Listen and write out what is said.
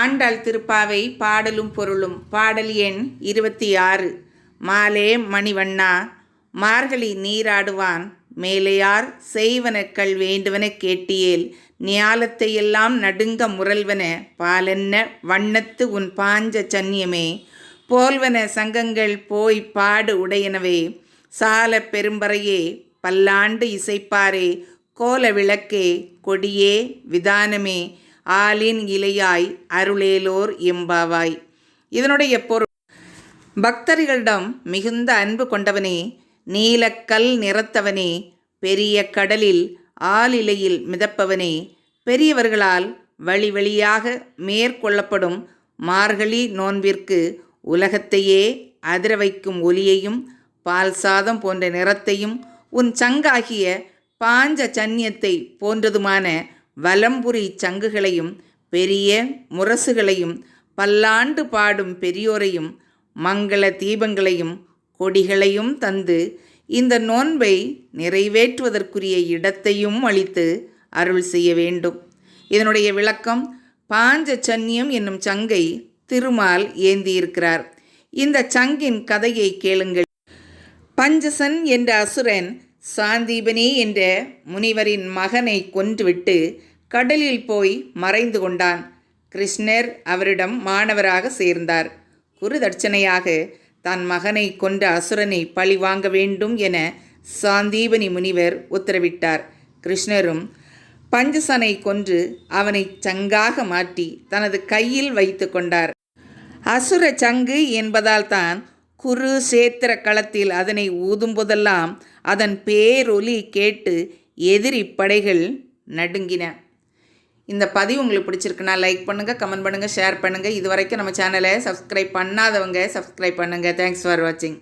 ஆண்டாள் திருப்பாவை பாடலும் பொருளும். பாடல் எண் 26. மாலே மணிவண்ணா மார்கழி நீராடுவான் மேலையார் செய்வனக்கள் வேண்டுவன கேட்டியேல் ஞாலத்தையெல்லாம் நடுங்க முரல்வன பாலென்ன வண்ணத்து உன் பாஞ்ச சன்னியமே போல்வன சங்கங்கள் போய் பாடு உடையனவே சால பெரும்பறையே பல்லாண்டு இசைப்பாரே கோல விளக்கே கொடியே விதானமே ஆலின் இலையாய் அருளேலோர் எம்பாவாய். இதனுடைய பொருள்: பக்தர்களிடம் மிகுந்த அன்பு கொண்டவனே, நீலக்கல் நிறத்தவனே, பெரிய கடலில் ஆலிலையில் மிதப்பவனே, பெரியவர்களால் வழி வழியாக மேற்கொள்ளப்படும் மார்கழி நோன்பிற்கு உலகத்தையே அதிர வைக்கும் ஒலியையும் பால் சாதம் போன்ற நிறத்தையும் உன் சங்காகிய பாஞ்ச சன்னியத்தை போன்றதுமான வலம்புரி சங்குகளையும் பெரிய முரசுகளையும் பல்லாண்டு பாடும் பெரியோரையும் மங்கள தீபங்களையும் கொடிகளையும் தந்து இந்த நோன்பை நிறைவேற்றுவதற்குரிய இடத்தையும் அளித்து அருள் செய்ய வேண்டும். இதனுடைய விளக்கம்: பாஞ்ச சன்னியம் என்னும் சங்கை திருமால் ஏந்தியிருக்கிறார். இந்த சங்கின் கதையை கேளுங்கள். பஞ்சசன் என்ற அசுரன் சாந்தீபனி என்ற முனிவரின் மகனை கொன்றுவிட்டு கடலில் போய் மறைந்து கொண்டான். கிருஷ்ணர் அவரிடம் மாணவராக சேர்ந்தார். குருதட்சணையாக தன் மகனை கொன்ற அசுரனை பழி வாங்க வேண்டும் என சாந்தீபனி முனிவர் உத்தரவிட்டார். கிருஷ்ணரும் பஞ்சசனை கொன்று அவனை சங்காக மாற்றி தனது கையில் வைத்து கொண்டார். அசுர சங்கு என்பதால் தான் குருசேத்திர களத்தில் அதனை ஊதும்போதெல்லாம் அதன் பேரொலி கேட்டு எதிரி படைகள் நடுங்கின. இந்த பதிவு உங்களுக்கு பிடிச்சிருக்குன்னா லைக் பண்ணுங்கள், கமெண்ட் பண்ணுங்கள், ஷேர் பண்ணுங்கள். இது வரைக்கும் நம்ம சேனலை சப்ஸ்கிரைப் பண்ணாதவங்க சப்ஸ்கிரைப் பண்ணுங்கள். தேங்க்ஸ் ஃபார் வாட்சிங்.